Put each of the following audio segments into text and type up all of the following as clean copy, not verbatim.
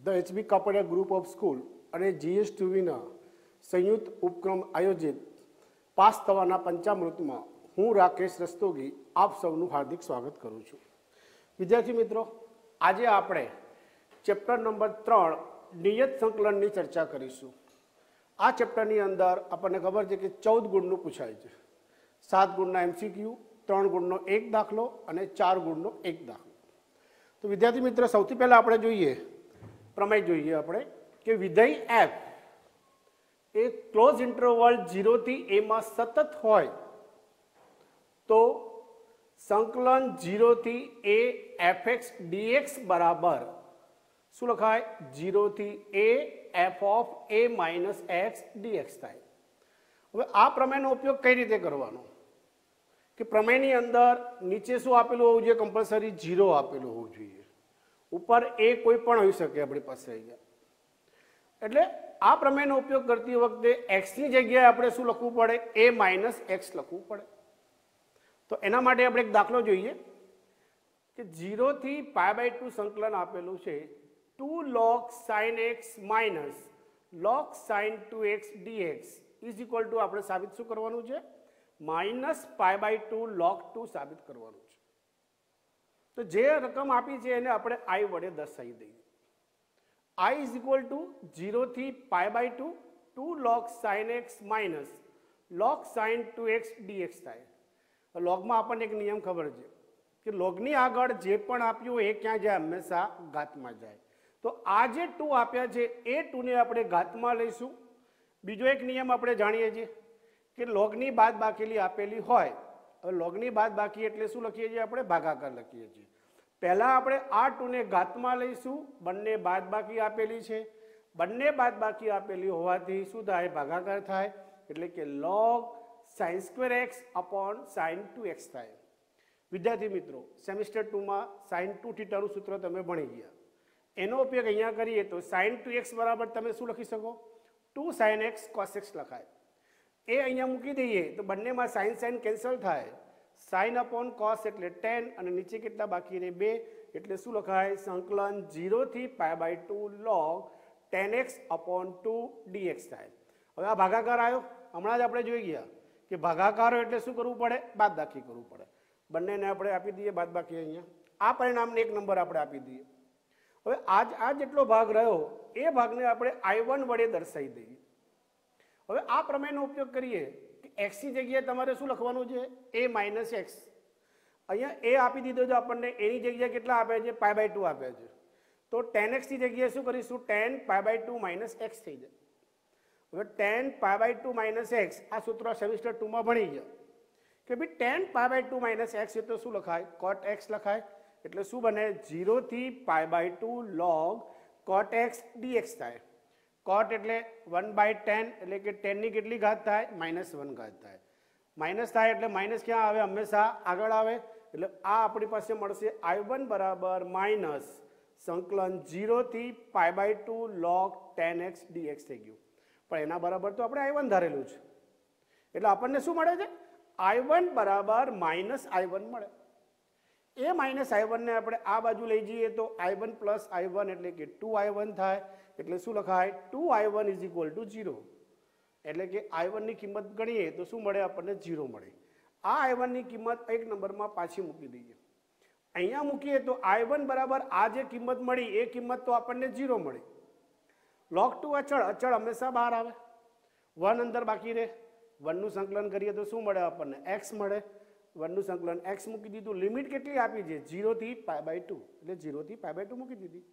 The HB Kapadia group of school અને GS2Vના સંયુક્ત ઉપક્રમ આયોજિત પાસ થવાના પંચામૃતમાં હું રાકેશ રસ્તોગી આપ સૌનું હાર્દિક સ્વાગત કરું છું. વિદ્યાર્થી મિત્રો, આજે આપણે ચેપ્ટર નંબર 3 નિયત સંકલનની ચર્ચા કરીશું. આ ચેપ્ટરની અંદર આપણને ખબર છે કે 14 ગુણનું પૂછાય છે. 7 ગુણના MCQ, 3 ગુણનો એક દાખલો અને 4 ગુણનો એક દાખલો. તો વિદ્યાર્થી મિત્રો, સૌથી પહેલા આપણે જોઈએ પ્રમેય જોઈએ આપણે કે વિધેય f એ ક્લોઝ ઇન્ટરવલ 0 થી a માં સતત હોય તો સંકલન 0 થી a fx dx બરાબર શું લખાય? 0 થી a f of a minus x dx થાય. હવે આ પ્રમેયનો ઉપયોગ કઈ રીતે કરવાનો કે પ્રમેયની અંદર નીચે શું આપેલું હોવું જોઈએ? કમ્પલસરી 0 આપેલું હોવું જોઈએ. ઉપર a કોઈ પણ હોઈ શકે આપણી પાસે અહીંયા. એટલે આ પ્રમેયનો ઉપયોગ કરતી વખતે x ની જગ્યાએ આપણે શું લખવું પડે? a minus x લખવું પડે. તો એના માટે આપણે એક દાખલો જોઈએ કે 0 થી π/2 સંકલન આપેલું છે. 2 log sin x minus log sin 2x dx is equal to આપણે સાબિત શું કરવાનું છે? માઇનસ π/2 log 2 સાબિત કરવાનું છે. તો જે રકમ આપી છે એને આપણે i વડે દર્શાવી દઈએ. i ઇઝ ઇક્વલ ટુ 0 થી π/2 2 log sin x minus log sin 2x dx થાય. લોગમાં આપણને એક નિયમ ખબર છે કે લોગની આગળ જે પણ આપ્યું એ ક્યાં જાય? હંમેશા ઘાતમાં જાય. તો આ જે 2 આપ્યા છે એ 2 ને આપણે ઘાતમાં લઈશું. બીજો એક નિયમ આપણે જાણીએ છીએ કે લોગની બાદ બાકીલી આપેલી હોય. હવે લોગની બાદ બાકી એટલે શું લખીએ છીએ? આપણે ભાગાકાર લખીએ છીએ. પહેલા આપણે આ 2 ને ઘાતમાં લઈશું. બંને બાદ બાકી આપેલી છે. બંને બાદ બાકી આપેલી હોવાથી શું થાય? ભાગાકાર થાય. એટલે કે log sin square x upon sin 2x થાય. વિદ્યાર્થી મિત્રો, સેમિસ્ટર 2માં sin 2 થીટાનું સૂત્ર તમે ભણી ગયા. એનો ઉપયોગ અહીંયા કરીએ તો sin 2x બરાબર તમે શું લખી શકો? 2 sin x cos x લખાય. એ અહીંયા મૂકી દઈએ તો બંનેમાં sin કેન્સલ થાય. sin upon cos એટલે tan અને નીચે કેટલા બાકી રહે? 2. એટલે શું લખાય? સંકલન 0 થી π/2 log tan x upon 2 dx થાય. હવે આ ભાગાકાર આવ્યો. હમણાં જ આપણે જોઈ ગયા કે ભાગાકાર એટલે શું કરવું પડે? બાદબાકી કરવું પડે. બંનેને આપણે આપી દઈએ બાદબાકી. અહીંયા આ પરિણામને એક નંબર આપણે આપી દઈએ. હવે આ જેટલો ભાગ રહ્યો એ ભાગને આપણે i1 વડે દર્શાવી દઈએ. હવે આ પ્રમેયનો ઉપયોગ કરીએ કે x ની જગ્યાએ તમારે શું લખવાનું છે? a minus x. અહીંયા a આપી દીધો છે આપણને. એની જગ્યાએ કેટલા આપ્યા છે? π/2 આપ્યા છે. તો tan x ની જગ્યાએ શું કરીશું? tan π/2 minus x થઈ જાય. હવે tan π/2 minus x આ સૂત્ર સેમિસ્ટર 2માં ભણી ગયા કે ભાઈ tan π/2 minus x એટલે શું લખાય? cot x લખાય. એટલે શું બને? 0 થી π/2 log cot x dx થાય. cot એટલે 1/10 એટલે કે 10 ની કેટલી ઘાત થાય? -1 ઘાત થાય. માઇનસ થાય એટલે માઇનસ ક્યાં આવે? હંમેશા આગળ આવે. એટલે આ આપણી પાસે મળશે i1 બરાબર માઇનસ સંકલન 0 થી π/2 log tan x dx થઈ ગયું. પણ એના બરાબર તો આપણે i1 ધારેલું છે. એટલે આપણને શું મળે છે? i1 બરાબર માઇનસ i1 મળે. એ માઇનસ i1 ને આપણે આ બાજુ લઈ જઈએ તો i1 પ્લસ i1 એટલે કે 2i1 થાય. એટલે શું લખાય? 2i1 is equal to 0. એટલે કે i1 ની કિંમત ગણીએ તો શું મળે? આપણને 0 મળે. આ i1 ની કિંમત એક નંબરમાં પાછી મૂકી દઈએ. અહીંયા મૂકીએ તો i1 બરાબર આ જે કિંમત મળી એ કિંમત તો આપણને 0 મળી. log 2 અચળ હંમેશા બહાર આવે. 1 અંદર બાકી રહે. 1 નું સંકલન કરીએ તો શું મળે? આપણને x મળે. 1 નું સંકલન x મૂકી દીધું. લિમિટ કેટલી આપી છે? 0 થી π/2. એટલે 0 થી π/2 મૂકી દીધી.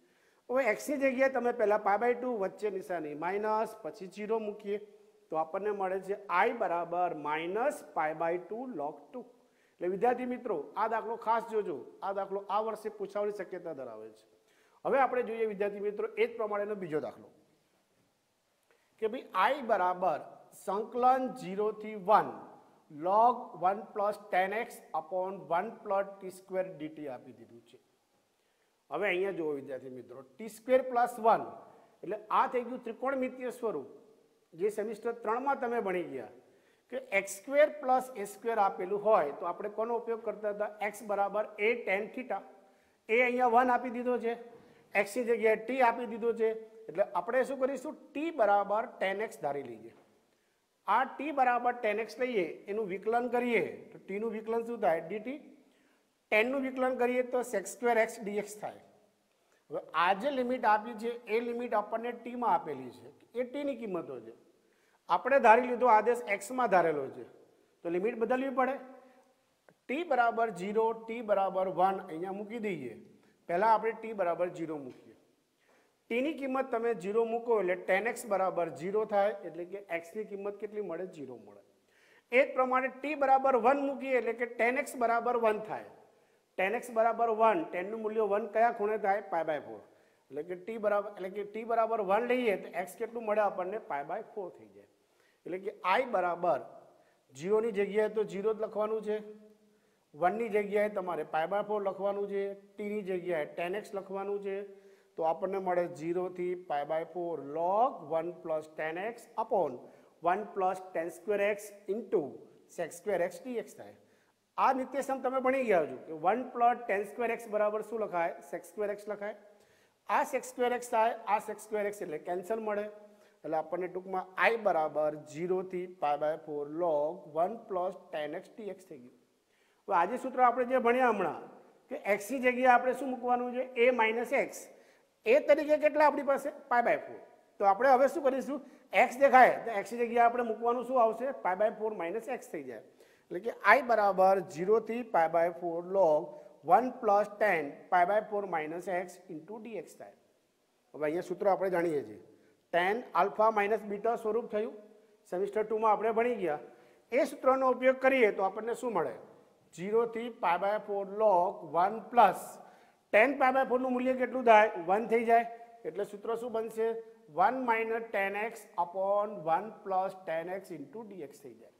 હવે x ની જગ્યાએ તમે પહેલા π/2 વચ્ચે નિશાની માઇનસ પછી 0 મૂકીએ તો આપણને મળે છે i બરાબર માઇનસ π/2 log 2. એટલે વિદ્યાર્થી મિત્રો, આ દાખલો ખાસ જોજો. આ દાખલો આ વર્ષે પૂછાવાની શક્યતા ધરાવે છે. હવે આપણે જોઈએ વિદ્યાર્થી મિત્રો એ જ પ્રમાણેનો બીજો દાખલો કે ભાઈ i બરાબર સંકલન 0 થી 1 log 1 plus tan x upon 1 plus t square dt આપી દીધું છે. હવે અહીંયા જુઓ વિદ્યાર્થી મિત્રો, t square plus 1 એટલે આ થઈ ગયું ત્રિકોણમિતીય સ્વરૂપ જે સેમિસ્ટર 3માં તમે ભણી ગયા કે x² plus a² આપેલું હોય તો આપણે કોનો ઉપયોગ કરતા હતા? x બરાબર a tan θ. એ અહીંયા 1 આપી દીધો છે. એક્સની જગ્યાએ ટી આપી દીધો છે એટલે આપણે શું કરીશું ટી બરાબર 10x ધારી લઈએ. આ ટી બરાબર 10x લઈએ એનું વિકલન કરીએ તો ટીનું વિકલન શું થાય dt. 10નું વિકલન કરીએ તો sec²x dx થાય. હવે આ જે લિમિટ આપી છે એ લિમિટ આપણને ટીમાં આપેલી છે એ ટીની કિંમતો છે. આપણે ધારી લીધો આદેશ એક્સમાં ધારેલો છે તો લિમિટ બદલવી પડે. ટી બરાબર 0 ટી બરાબર 1 અહીંયા મૂકી દઈએ. પહેલાં આપણે ટી બરાબર 0 મૂકીએ. ટીની કિંમત તમે 0 મૂકો એટલે 10x બરાબર 0 થાય એટલે કે એક્સની કિંમત કેટલી મળે 0 મળે. એ જ પ્રમાણે ટી બરાબર 1 મૂકીએ એટલે કે 10x બરાબર 1 થાય. 10x બરાબર 1 10નું મૂલ્ય 1 કયા ખૂણે થાય π/4 એટલે કે ટી બરાબર 1 લઈએ તો x કેટલું મળે આપણને π/4 થઈ જાય. એટલે કે i બરાબર 0 ની જગ્યાએ તો 0 જ લખવાનું છે, 1 ની જગ્યાએ તમારે π/4 લખવાનું છે, t ની જગ્યાએ 10x લખવાનું છે તો આપણને મળે 0 થી π/4 log 1 plus 10x upon 1 plus 10²x into sec²x dx થાય. આ નિત્યસમ તમે ભણી ગયા છો કે 1 plus 10²x બરાબર શું લખાય sec²x લખાય. આ sec²x થાય આ sec²x એટલે કેન્સલ મળે એટલે આપણને ટૂંકમાં i બરાબર 0 થી π/4 log 1 plus 10x dx થઈ ગયું. હવે આજે સૂત્ર આપણે જે ભણ્યા હમણાં કે x ની જગ્યાએ આપણે શું મૂકવાનું છે a minus x. એ તરીકે કેટલા આપણી પાસે π/4 તો આપણે હવે શું કરીશું x દેખાય તો x ની જગ્યાએ આપણે મૂકવાનું શું આવશે π/4 minus x થઈ જાય એટલે કે i બરાબર 0 થી π/4 log 1 plus 10 π/4 minus x into dx થાય. હવે અહીંયા સૂત્ર આપણે જાણીએ છીએ tan આલ્ફા માઇનસ બીટા સ્વરૂપ થયું સેમિસ્ટર 2 માં આપણે ભણી ગયા. એ સૂત્રનો ઉપયોગ કરીએ તો આપણને શું મળે 0 થી π/4 log 1 plus 10 π/4 નું મૂલ્ય કેટલું થાય 1 થઈ જાય એટલે સૂત્ર શું બનશે 1 minus 10x upon 1 plus 10x into dx થઈ જાય.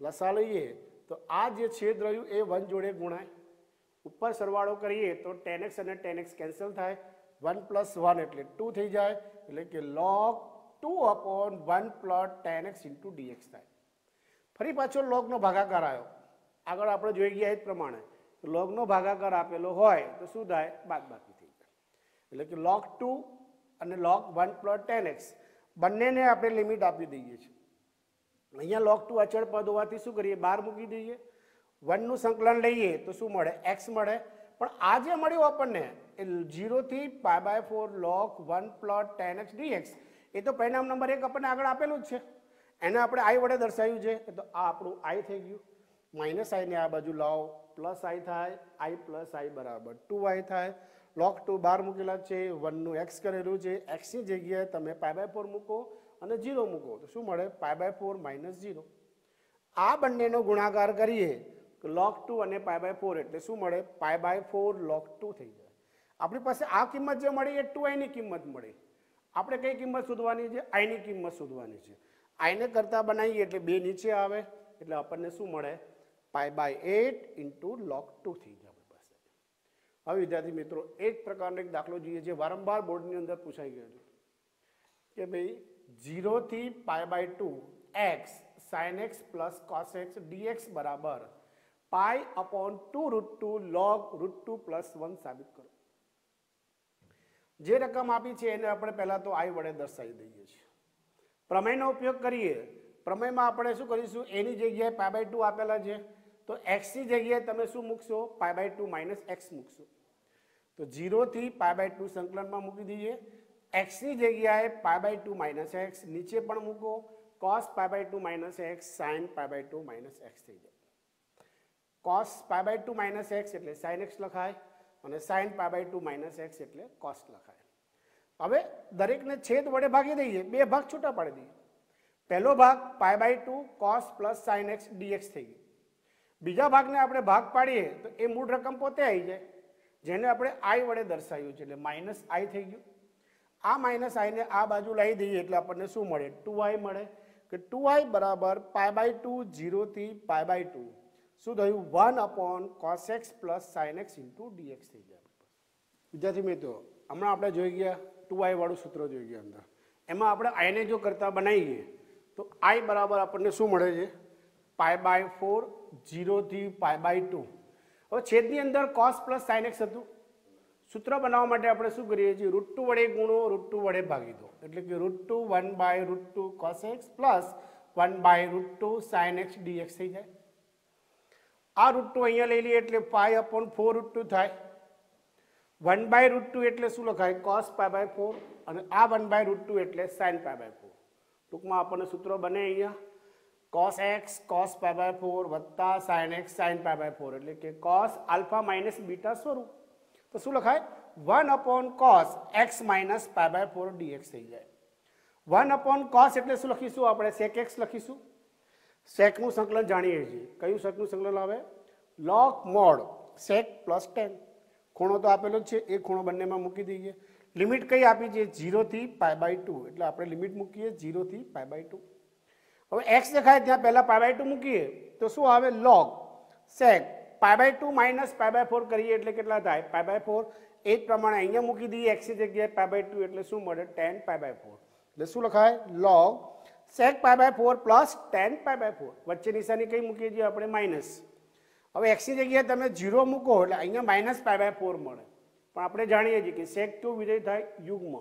લસા લઈએ તો આ જે છેદ રહ્યું એ 1 જોડે ગુણાય, ઉપર સરવાળો કરીએ તો 10x અને 10x કેન્સલ થાય, 1 plus 1 એટલે 2 થઈ જાય એટલે કે log 2 upon 1 plus 10x into dx થાય. ફરી પાછો logનો ભાગાકાર આવ્યો. આગળ આપણે જોઈ ગયા એ જ પ્રમાણે logનો ભાગાકાર આપેલો હોય તો શું થાય બાદબાકી થઈ જાય એટલે કે log 2 અને log 1 plus 10x બંનેને આપણે લિમિટ આપી દઈએ છીએ. અહીંયા log 2 અચળ પદ હોવાથી શું કરીએ બહાર મૂકી દઈએ. 1 નું સંકલન લઈએ તો શું મળે x મળે. પણ આ જે મળ્યું આપણને એ 0 થી π/4 log 1 plus 10x dx એ તો પરિણામ નંબર 1 આપણને આગળ આપેલું જ છે. એને આપણે i વડે દર્શાવ્યું છે તો આ આપણું i થઈ ગયું. માઇનસ i ને આ બાજુ લાવો પ્લસ i થાય, i પ્લસ i બરાબર 2i થાય. log 2 બહાર મૂકેલા છે, 1 નું x કરેલું છે, x ની જગ્યાએ તમે π/4 મૂકો અને 0 મૂકો તો શું મળે π/4 minus 0. આ બંનેનો ગુણાકાર કરીએ તો log 2 અને π/4 એટલે શું મળે π/4 log 2 થઈ જાય. આપણી પાસે આ કિંમત જે મળી એ 2i ની કિંમત મળી. આપણે કઈ કિંમત શોધવાની છે i ની કિંમત શોધવાની છે. i ને કરતા બનાવીએ એટલે 2 નીચે આવે એટલે આપણને શું મળે π/8 into log 2 થઈ જાય આપણી પાસે. હવે વિદ્યાર્થી મિત્રો એક પ્રકારનો એક દાખલો જોઈએ જે વારંવાર બોર્ડની અંદર પૂછાઈ ગયો છે કે ભાઈ 0 થી π/2 x sin x plus cos x dx બરાબર π/2√2 log √2 plus 1 સાબિત કરો. જે રકમ આપી છે એને આપણે પહેલા તો i વડે દર્શાવી દઈએ છીએ. પ્રમેયનો ઉપયોગ કરીએ. પ્રમેયમાં આપણે શું કરીશું એની જગ્યાએ π/2 આપેલા છે તો x ની જગ્યાએ તમે શું મૂકશો π/2 minus x મૂકશો. તો 0 થી π/2 સંકલનમાં મૂકી દઈએ. x ની જગ્યાએ π/2 minus x નીચે પણ મૂકો cos π/2 minus x sin π/2 minus x થઈ જાય. cos π/2 minus x એટલે sin x લખાય અને sin π/2 minus x એટલે cos લખાય. હવે દરેકને છેદ વડે ભાગી દઈએ, બે ભાગ છૂટા પાડી દઈએ. પહેલો ભાગ π/2 cos plus sin x dx થઈ ગયો. બીજા ભાગને આપણે ભાગ પાડીએ તો એ મૂળ રકમ પોતે આવી જાય જેને આપણે i વડે દર્શાવ્યું છે એટલે માઇનસ i થઈ ગયું. આ માઇનસ i ને આ બાજુ લાવી દઈએ એટલે આપણને શું મળે 2i મળે કે 2i બરાબર π/2 0 થી π/2 શું થયું 1 upon cos x plus sin x into dx થઈ જાય. વિદ્યાર્થી મિત્રો હમણાં આપણે જોઈ ગયા 2i વાળું સૂત્ર જોઈ ગયા અંદર. એમાં આપણે i ને જો કરતા બનાવીએ તો i બરાબર આપણને શું મળે છે π/4 0 થી π/2. હવે છેદની અંદર cos plus sin x હતું સૂત્ર બનાવવા માટે આપણે શું કરીએ છીએ, √2 વડે ગુણો, √2 વડે ભાગી દો, એટલે કે √2 1/√2 cos x plus 1/√2 sin x dx થઈ જાય. આ √2 અહીંયા લઈ લઈએ એટલે π/4√2 થાય. 1/√2 એટલે શું લખાય, cos π/4, અને આ 1/√2 એટલે sin π/4. ટૂંકમાં આપણને સૂત્ર બને અહીંયા cos x cos π/4 વત્તા sin x sin π/4, એટલે કે cos આલ્ફા માઇનસ બીટા સ્વરૂપ. તો શું લખાય, 1/cos x માઇનસ π/4 dx થઈ જાય. 1/cos એટલે શું લખીશું આપણે, sec x લખીશું. સેકનું સંકલન જાણીએ છીએ. કયું સેકનું સંકલન આવે, log mod sec plus tan. ખૂણો તો આપેલો જ છે, એ ખૂણો બંનેમાં મૂકી દઈએ. લિમિટ કઈ આપી છે, 0 થી π/2, એટલે આપણે લિમિટ મૂકીએ 0 થી π/2. હવે x દેખાય ત્યાં પહેલા π/2 મૂકીએ તો શું આવે, log sec π/2 માઇનસ π/4 કરીએ એટલે કેટલા થાય, π/4. એ જ પ્રમાણે અહીંયા મૂકી દઈએ x ની જગ્યાએ π/2 એટલે શું મળે, tan π/4. એટલે શું લખાય, log sec π/4 પ્લસ tan π/4. વચ્ચે નિશાની કઈ મૂકીએ છીએ આપણે, માઇનસ. હવે x ની જગ્યાએ તમે 0 મૂકો એટલે અહીંયા માઇનસ π/4 મળે. પણ આપણે જાણીએ છીએ કે sec કેવું વિધેય થાય, યુગ્મ.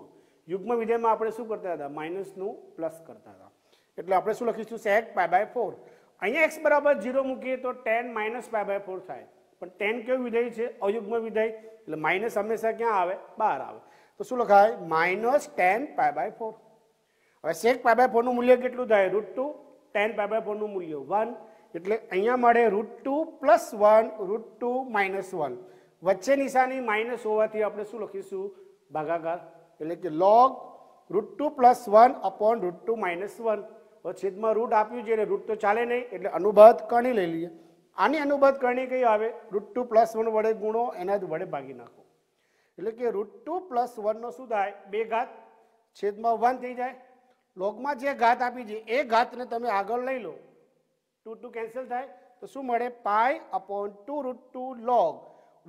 યુગ્મ વિધેયમાં આપણે શું કરતા હતા, માઇનસનું પ્લસ કરતા હતા. એટલે આપણે શું લખીશું, sec π/4. અહીંયા x બરાબર 0 મૂકીએ તો tan માઇનસ π/4 થાય. પણ tan કેવું વિધેય છે, અયુગ્મ વિધેય, એટલે માઇનસ હંમેશા ક્યાં આવે, બહાર આવે. તો શું લખાય, માઇનસ tan π/4. હવે sec π/4 નું મૂલ્ય કેટલું થાય, √2. tan π/4 નું મૂલ્ય 1, એટલે અહીંયા મળે √2 પ્લસ 1 √2 માઇનસ 1. વચ્ચે નિશાની માઇનસ હોવાથી આપણે શું લખીશું, ભાગાકાર, એટલે કે log √2 પ્લસ 1 અપોન √2 માઇનસ 1. હવે છેદમાં રૂટ આપ્યું છે એટલે રૂટ તો ચાલે નહીં, એટલે અનુબાદ કરણી લઈ લઈએ. આની અનુબાદ કરણી કઈ આવે, √2 પ્લસ 1 વડે ગુણો, એના જ વડે ભાગી નાખો. એટલે કે √2 પ્લસ 1 નો શું થાય, 2 ઘાત, છેદમાં 1 થઈ જાય. લોગમાં જે ઘાત આપી છે એ ઘાતને તમે આગળ લઈ લો, 2 કેન્સલ થાય તો શું મળે, π/2 √2 log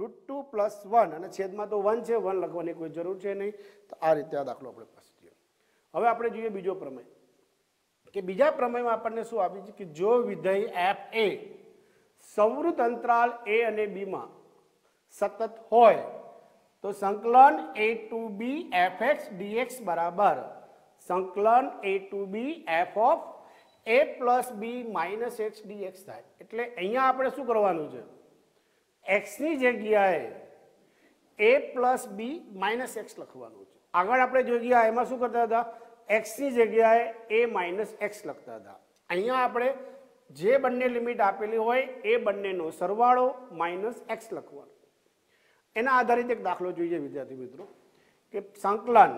√2 પ્લસ 1, અને છેદમાં તો 1 છે, 1 લખવાની કોઈ જરૂર છે નહીં. તો આ રીતે આ દાખલો આપણે પાસે થયો. હવે આપણે જોઈએ બીજો પ્રમેય, કે બીજા પ્રમેયમાં આપણને શું આપ્યું છે કે જો વિધેય f એ સંવૃત અંતરાલ a અને b માં સતત હોય તો સંકલન a to b fx dx બરાબર સંકલન a to b f of a plus b minus x dx થાય. એટલે અહીંયા આપણે શું કરવાનું છે, x ની જગ્યાએ a plus b minus x લખવાનું છે. આગળ આપણે જોઈએ એમાં શું કરતા હતા, x ની જગ્યાએ a minus x લખતા હતા. અહીંયા આપણે જે બંને લિમિટ આપેલી હોય એ બંનેનો સરવાળો માઇનસ x લખવાનો. એના આધારિત એક દાખલો જોઈએ વિદ્યાર્થી મિત્રો, કે સંકલન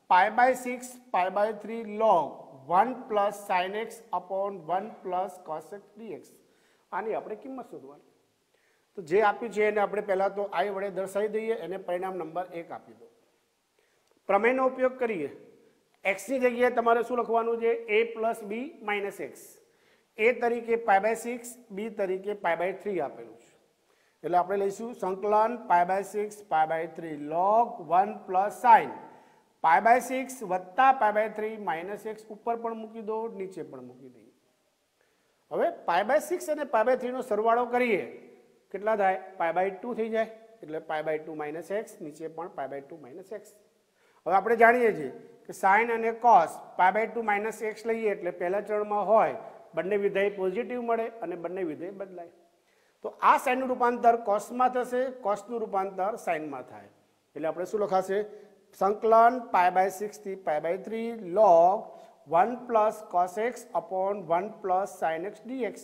π/6 π/3 log 1 plus sin x upon 1 plus cos x dx. આની આપણે કિંમત શોધવાની. તો જે આપ્યું છે એને આપણે પહેલા તો i વડે દર્શાવી દઈએ, એને પરિણામ નંબર 1 આપી દો. પ્રમેયનો ઉપયોગ કરીએ. x ની જગ્યાએ તમારે શું લખવાનું છે, a plus b minus x. a તરીકે π/6, b તરીકે π/3 આપેલું છે. એટલે આપણે લઈશું સંકલન π/6 π/3 log 1 plus sin π/6 વત્તા π/3 માઇનસ x. ઉપર પણ મૂકી દો, નીચે પણ મૂકી દઈએ. હવે π/6 અને π/3 નો સરવાળો કરીએ, કેટલા થાય, π/2 થઈ જાય. એટલે π/2 માઇનસ x, નીચે પણ π/2 માઇનસ x. હવે આપણે જાણીએ છીએ કે sin અને cos π/2 માઇનસ x લઈએ એટલે પહેલા ચરણમાં હોય બંને વિધેય પોઝિટિવ મળે અને બંને વિધેય બદલાય. તો આ sin નું રૂપાંતર cosમાં થશે, cos નું રૂપાંતર sinમાં થાય. એટલે આપણે શું લખાશે, સંકલન π/6 થી π/3 log 1 plus cos x upon 1 plus sin x dx.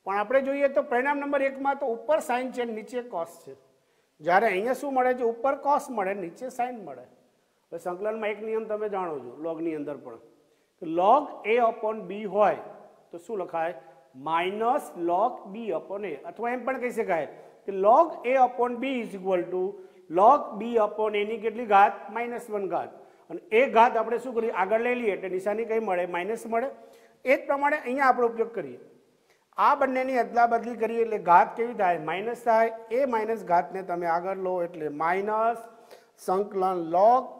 પણ આપણે જોઈએ તો પરિણામ નંબર 1 માં તો ઉપર sin છે, નીચે cos છે. જ્યારે અહીંયા શું મળે છે, ઉપર cos મળે, નીચે sin મળે. હવે સંકલનમાં એક નિયમ તમે જાણો છો, લોગની અંદર પણ, log a upon b હોય તો શું લખાય, minus log b upon a. અથવા એમ પણ કહી શકાય કે log a upon b is equal to log b upon a ની કેટલી ઘાત, -1 ઘાત. અને એ ઘાત આપણે શું કરીએ, આગળ લઈ લઈએ એટલે નિશાની કઈ મળે, માઇનસ મળે. એ જ પ્રમાણે અહીંયા આપણે ઉપયોગ કરીએ. આ બંનેની અદલા બદલી કરીએ એટલે ઘાત કેવી થાય, માઇનસ થાય. એ માઇનસ ઘાતને તમે આગળ લો એટલે માઇનસ સંકલન log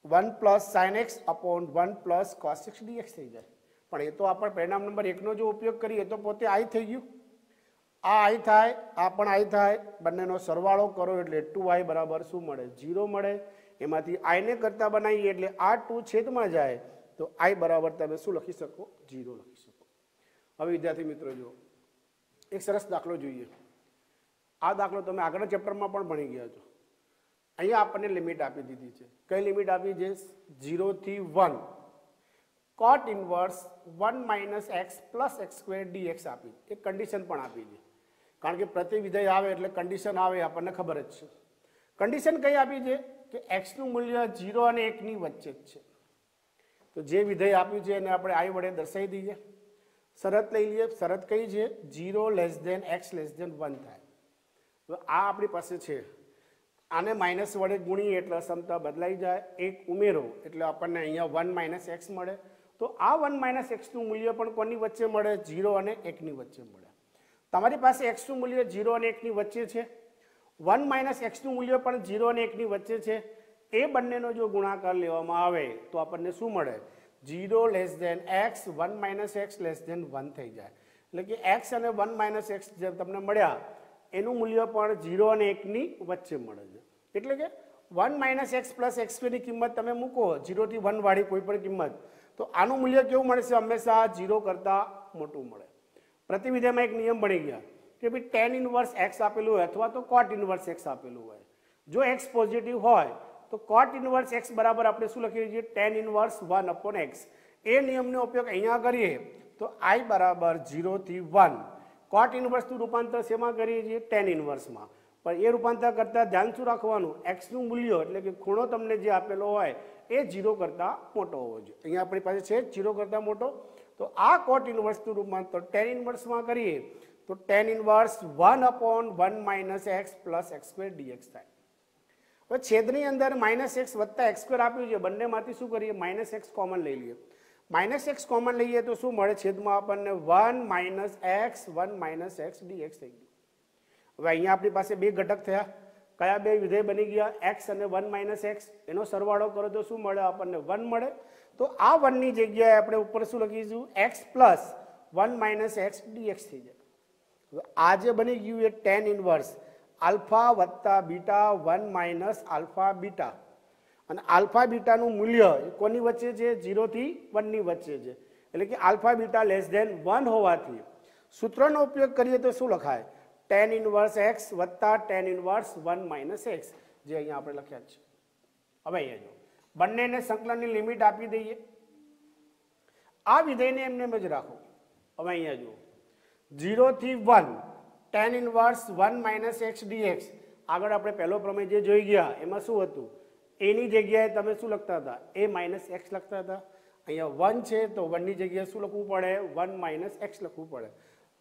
1 plus sin x upon 1 plus cos x dx થઈ જાય. પણ એ તો આપણે પરિણામ નંબર 1 નો જો ઉપયોગ કરીએ તો પોતે i થઈ ગયું. આ આઈ થાય, આ પણ આઈ થાય, બંનેનો સરવાળો કરો એટલે 2i બરાબર શું મળે? 0 મળે. એમાંથી આઈને કરતા બનાવીએ એટલે આ 2 છેદમાં જાય તો i બરાબર તમે શું લખી શકો? 0 લખી શકો. હવે વિદ્યાર્થી મિત્રો જો એક સરસ દાખલો જોઈએ. આ દાખલો તમે આગળના ચેપ્ટરમાં પણ ભણી ગયા છો. અહીંયા આપણને લિમિટ આપી દીધી છે. કઈ લિમિટ આપી છે? 0 થી 1 cot inverse 1 minus x plus x square dx આપી. એક કન્ડિશન પણ આપી છે, કારણ કે પ્રતિ વિધેય આવે એટલે કન્ડિશન આવે આપણને ખબર જ છે. કન્ડિશન કઈ આપી છે કે એક્સનું મૂલ્ય 0 અને 1 ની વચ્ચે જ છે. તો જે વિધેય આપ્યું છે એને આપણે i વડે દર્શાવી દઈએ. શરત લઈ લઈએ. શરત કઈ છે? 0 less than x less than 1 થાય. તો આ આપણી પાસે છે. આને માઇનસ વડે ગુણીએ એટલે સમતા બદલાઈ જાય. 1 ઉમેરો એટલે આપણને અહીંયા 1 માઇનસ એક્સ મળે. તો આ 1 માઇનસ એક્સનું મૂલ્ય પણ કોની વચ્ચે મળે? 0 અને 1 ની વચ્ચે મળે. તમારી પાસે એક્સનું મૂલ્ય 0 અને 1 ની વચ્ચે છે. 1 માઇનસ એક્સનું મૂલ્ય પણ 0 અને 1 ની વચ્ચે છે. એ બંનેનો જો ગુણાકાર લેવામાં આવે તો આપણને શું મળે? 0 less than x 1 minus x less than 1 થઈ જાય. એટલે કે એક્સ અને 1 માઇનસ એક્સ જે તમને મળ્યા એનું મૂલ્ય પણ 0 અને 1 ની વચ્ચે મળે છે. એટલે કે 1 માઇનસ એક્સ પ્લસ એક્સ સ્ક્વેરની કિંમત તમે મૂકો 0 થી 1 વાળી કોઈ પણ કિંમત, તો આનું મૂલ્ય કેવું મળશે? હંમેશા 0 કરતાં મોટું મળે. પ્રતિવિધેયમાં એક નિયમ બની ગયા કે ભાઈ tan ઇન્વર્સ એક્સ આપેલું હોય અથવા તો cot ઇન્વર્સ એક્સ આપેલું હોય. જો એક્સ પોઝિટિવ હોય તો cot ઇન્વર્સ એક્સ બરાબર આપણે શું લખીએ છીએ? tan inverse 1 upon x. એ નિયમનો ઉપયોગ અહીંયા કરીએ તો i બરાબર 0 થી 1. cot ઇન્વર્સનું રૂપાંતર શેમાં કરીએ છીએ? tan ઇન્વર્સમાં. પણ એ રૂપાંતર કરતાં ધ્યાન શું રાખવાનું? એક્સનું મૂલ્ય એટલે કે ખૂણો તમને જે આપેલો હોય એ 0 કરતાં મોટો હોવો જોઈએ. અહીંયા આપણી પાસે છે 0 કરતાં મોટો. તો આ cot ઇન્વર્સનું રૂપાંતર tan ઇન્વર્સમાં કરીએ તો tan inverse 1 upon 1 minus x plus x square dx થાય. હવે છેદની અંદર માઇનસ એક્સ વત્તા એક્સ સ્ક્વેર આપ્યું છે. બંનેમાંથી શું કરીએ? માઇનસ એક્સ કોમન લઈ લઈએ. માઇનસ એક્સ કોમન લઈએ તો શું મળે? છેદમાં આપણને 1 minus x 1 minus x dx થઈ ગયું. હવે અહીંયા આપણી પાસે બે ઘટક થયા. કયા બે વિધેય બની ગયા? એક્સ અને 1 માઇનસ એક્સ. એનો સરવાળો કરો તો શું મળે? આપણને 1 મળે. તો આ 1 ની જગ્યાએ આપણે ઉપર શું લખીશું? X plus 1 minus x dx થઈ જાય. હવે આ જે બની ગયું એ tan ઇન્વર્સ આલ્ફા વત્તા બીટા 1 માઇનસ આલ્ફા બીટા. અને આલ્ફા બીટાનું મૂલ્ય કોની વચ્ચે છે? 0 થી 1 ની વચ્ચે છે. એટલે કે આલ્ફા બીટા લેસ ધેન 1 હોવાથી સૂત્રનો ઉપયોગ કરીએ તો શું લખાય? tan ઇન્વર્સ એક્સ વત્તા tan ઇન્વર્સ 1 માઇનસ એક્સ, જે અહીંયા આપણે લખ્યા છે. હવે અહીંયા જો બંનેને સંકલનની લિમિટ આપી દઈએ. આ વિધેયને એમને એમ જ રાખો. હવે અહીંયા જુઓ 0 થી 1 tan inverse 1 minus x dx. આગળ આપણે પહેલો પ્રમેય જે જોઈ ગયા એમાં શું હતું? એની જગ્યાએ તમે શું લખતા હતા? a માઇનસ એક્સ લખતા હતા. અહીંયા 1 છે તો 1 ની જગ્યાએ શું લખવું પડે? 1 માઇનસ એક્સ લખવું પડે.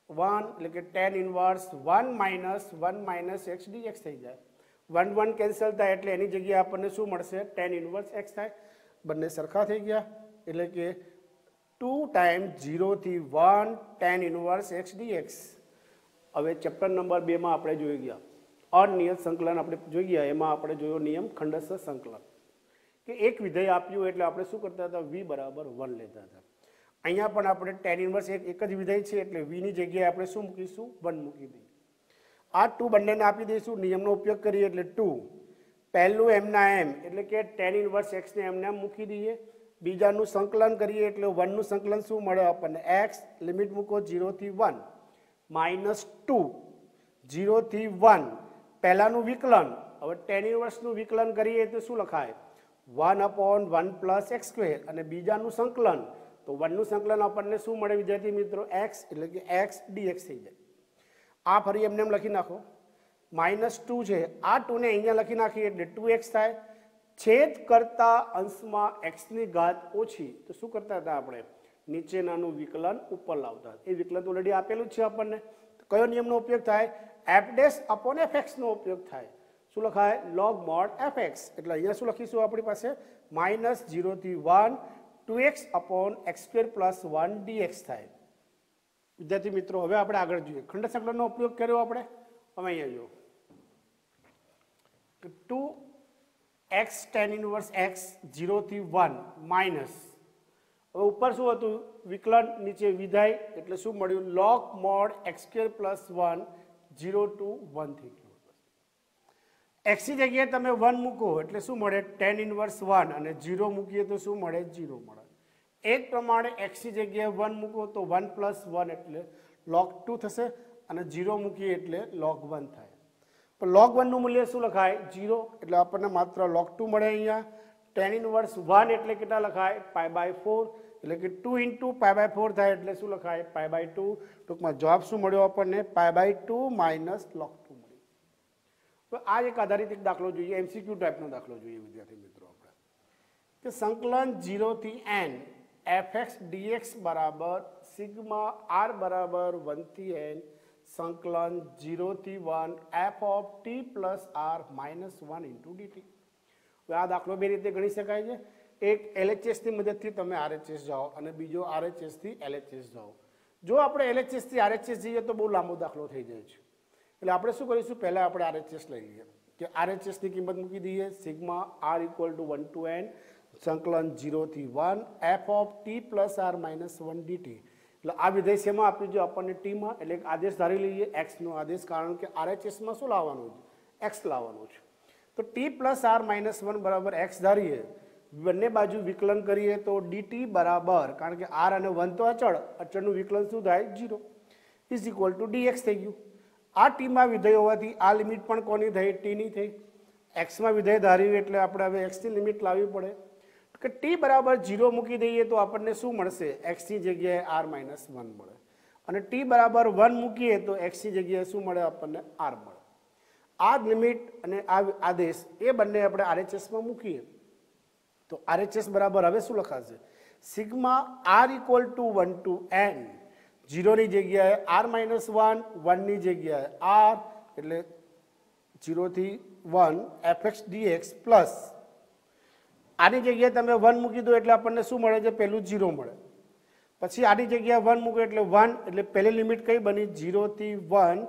1 એટલે કે tan inverse 1 minus x dx થઈ જાય. 1 1 કેન્સલ થાય એટલે એની જગ્યાએ આપણને શું મળશે? tan ઇન્વર્સ એક્સ થાય. બંને સરખા થઈ ગયા એટલે કે 2 ટાઈમ્સ 0 થી 1 tan ઇન્વર્સ એક્સ dx. હવે ચેપ્ટર નંબર 2 માં આપણે જોઈ ગયા અનિયત સંકલન. આપણે જોઈ ગયા એમાં આપણે જોયો નિયમ ખંડસ્થ સંકલન, કે એક વિધેય આપ્યું એટલે આપણે શું કરતા હતા? v બરાબર 1 લેતા હતા. અહીંયા પણ આપણે tan ઇન્વર્સ એક જ વિધેય છે એટલે v ની જગ્યાએ આપણે શું મૂકીશું? 1 મૂકી દઈએ. આ 2 બંનેને આપી દઈશું. નિયમનો ઉપયોગ કરીએ એટલે 2. પહેલું એમના એમ એટલે કે tan ઇન્વર્સ x ને એમને એમ મૂકી દઈએ. બીજાનું સંકલન કરીએ એટલે 1 નું સંકલન શું મળે આપણને? x લિમિટ મૂકો 0 થી 1 માઇનસ 2 0 થી 1. પહેલાનું વિકલન. હવે tan ઇન્વર્સનું વિકલન કરીએ તો શું લખાય? 1 upon 1 પ્લસ એક્સ સ્ક્વેર. અને બીજાનું સંકલન તો 1 નું સંકલન આપણને શું મળે વિદ્યાર્થી મિત્રો? x એટલે કે x dx થઈ જાય. આ ફરી એમને એમ લખી નાખો. માઇનસ 2 છે, આ 2 ને અહીંયા લખી નાખીએ એટલે 2x થાય. છેદ કરતા અંશમાં x ની ઘાત ઓછી તો શું કરતા હતા આપણે? નીચેનાનું વિકલન ઉપર લાવતા. એ વિકલન તો ઓલરેડી આપેલું જ છે આપણને. કયો નિયમનો ઉપયોગ થાય? f ડેશ અપોન fx નો ઉપયોગ થાય. શું લખાય? log mod fx. એટલે અહીંયા શું લખીશું આપણી પાસે? માઇનસ 0 થી 1 2x upon x square plus 1 dx થાય. વિદ્યાર્થી મિત્રો હવે આપણે આગળ જોઈએ. ખંડ સંકલનનો ઉપયોગ કર્યો આપણે. હવે અહીંયા જુઓ 2x tan ઇન્વર્સ x 0 થી 1 માઇનસ હવે ઉપર શું હતું વિકલન, નીચે વિધાય, એટલે શું મળ્યું log mod x square plus 1 0 to 1 થઈ ગયું. x ની જગ્યાએ તમે 1 મૂકો એટલે શું મળે tan ઇન્વર્સ 1 અને 0 મૂકીએ તો શું મળે 0 મળે. એ જ પ્રમાણે x ની જગ્યાએ 1 મૂકો તો 1 પ્લસ 1 એટલે log 2 થશે અને 0 મૂકીએ એટલે log 1 થાય. પણ log 1 નું મૂલ્ય શું લખાય 0 એટલે આપણને માત્ર log 2 મળે. અહીંયા tan ઇન્વર્સ 1 એટલે કેટલા લખાય પાઈ બાય 4 એટલે કે 2 into પાઈ બાય 4 થાય એટલે શું લખાય પાઈ બાય 2. ટૂંકમાં જવાબ શું મળ્યો આપણને પાઈ બાય 2 માઇનસ log 2 મળ્યું. તો આ એક આધારિત એક દાખલો જોઈએ, એમસીક્યુ ટાઈપનો દાખલો જોઈએ વિદ્યાર્થી મિત્રો આપણે કે સંકલન 0 થી n fx dx બરાબર સિગ્મા r બરાબર 1 થી n સંકલન 0 થી 1 f of t plus r minus 1 into dt. આ દાખલો બે રીતે ગણી શકાય છે. એક LHS ની મદદથી તમે RHS જાઓ અને બીજો RHS થી LHS જાઓ. જો આપણે LHS થી RHS જઈએ તો બહુ લાંબો દાખલો થઈ જાય છે, એટલે આપણે શું કરીશું પહેલા આપણે RHS લઈ લઈએ કે RHS ની કિંમત મૂકી દઈએ sigma r equal to 1 to n સંકલન 0 થી 1 f of t plus r minus 1 dt. એટલે આ વિધેય શેમાં આપ્યું છે આપણને t માં, એટલે આદેશ ધારી લઈએ x નો આદેશ, કારણ કે RHS માં શું લાવવાનું છે x લાવવાનું છે. તો t plus r minus 1 બરાબર x ધારીએ, બંને બાજુ વિકલન કરીએ તો dt બરાબર, કારણ કે r અને 1 તો અચળનું વિકલન શું થાય 0 ઇઝ ઇક્વલ ટુ dx થઈ ગયું. આ t માં વિધેય હોવાથી આ લિમિટ પણ કોની થઈ t ની થઈ. x માં વિધેય ધાર્યું એટલે આપણે હવે x ની લિમિટ લાવવી પડે કે t બરાબર 0 મૂકી દઈએ તો આપણને શું મળશે x ની જગ્યાએ r minus 1 મળે અને t બરાબર 1 મૂકીએ તો x ની જગ્યાએ શું મળે આપણને r મળે. આ લિમિટ અને આ આદેશ એ બંને આપણે RHS માં મૂકીએ તો RHS બરાબર હવે શું લખાશે sigma r equal to 1 to n 0 ની જગ્યાએ r minus 1 1 ની જગ્યાએ r એટલે 0 થી 1 fx dx પ્લસ આની જગ્યાએ તમે 1 મૂકી દો એટલે આપણને શું મળે છે પહેલું 0 મળે, પછી આની જગ્યાએ 1 મૂકો એટલે 1 એટલે પહેલી લિમિટ કઈ બની 0 થી 1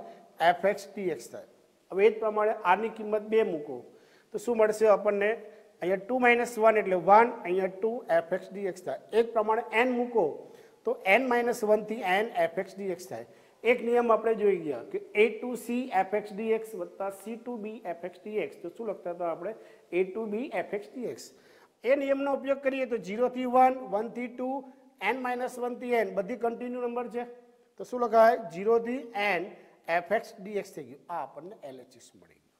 fx dx થાય. હવે એ જ પ્રમાણે r ની કિંમત 2 મૂકો તો શું મળશે આપણને અહીંયા 2 minus 1 એટલે 1 અહીંયા 2 fx dx થાય. એ જ પ્રમાણે n મૂકો તો n minus 1 થી n fx dx થાય. એક નિયમ આપણે જોઈ ગયા કે a to c fx dx વત્તા c to b fx dx, તો શું લખતા હતા આપણે a to b fx dx. એ નિયમનો ઉપયોગ કરીએ તો 0 થી 1 1 થી 2 n minus 1 થી n બધી કન્ટિન્યુ નંબર છે તો શું લખાય 0 થી n fx dx થઈ ગયું. આ આપણને LHS મળી ગયું.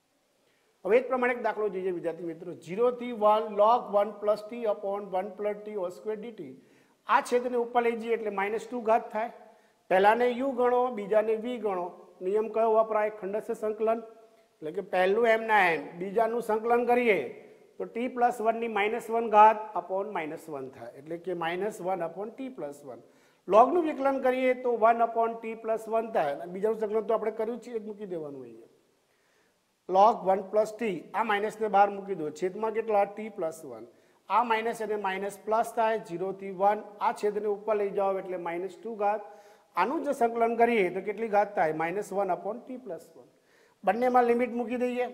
હવે એ જ પ્રમાણે એક દાખલો જોઈએ વિદ્યાર્થી મિત્રો 0 થી 1 log 1 plus t upon 1 plus t whole square dt. આ છેદને ઉપર લઈ જઈએ એટલે -2 ઘાત થાય. પહેલાને u ગણો બીજાને v ગણો. નિયમ કયો વપરાય ખંડસ્થ સંકલન, એટલે કે પહેલું m ના n બીજાનું સંકલન કરીએ તો t plus 1 ની -1 ઘાત upon -1 થાય, એટલે કે -1 upon t plus 1. log નું વિકલન કરીએ તો 1 upon t plus 1 થાય અને બીજાનું સંકલન તો આપણે કર્યું છે એ જ મૂકી દેવાનું અહીંયા log 1 plus t. આ માઇનસ ને બહાર મૂકી દો, છેદમાં કેટલા t plus 1. આ માઇનસ અને માઇનસ પ્લસ થાય 0 થી 1. આ છેદને ઉપર લઈ જાઓ એટલે -2 ઘાત. આનું જો સંકલન કરીએ તો કેટલી ઘાત થાય -1 upon t plus 1. બંનેમાં લિમિટ મૂકી દઈએ,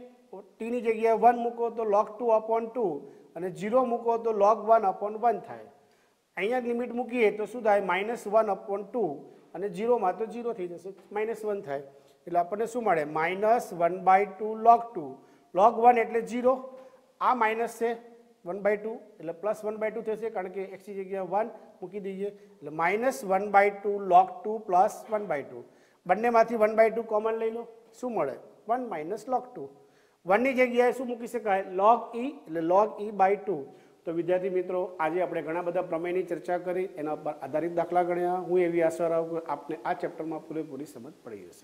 t ની જગ્યાએ 1 મૂકો તો log 2 upon 2 અને 0 મૂકો તો log 1 upon 1 થાય. અહીંયા લિમિટ મૂકીએ તો શું થાય -1 upon 2 અને 0 માં તો 0 થઈ જશે -1 થાય, એટલે આપણને શું મળે -1/2 log 2. log 1 એટલે 0, આ માઇનસ છે 1/2 એટલે +1/2 થશે, કારણ કે x ની જગ્યાએ 1 મૂકી દઈએ એટલે -1/2 log 2 plus 1/2. બંનેમાંથી 1/2 કોમન લઈ લો, શું મળે 1 minus log 2. 1 ની જગ્યાએ શું મૂકી શકાય log e એટલે log e/2. તો વિદ્યાર્થી મિત્રો આજે આપણે ઘણા બધા પ્રમેયની ચર્ચા કરી, એના પર આધારિત દાખલા ગણ્યા. હું એવી આશા રાખું કે આપને આ ચેપ્ટરમાં પૂરેપૂરી સમજ પડી હશે.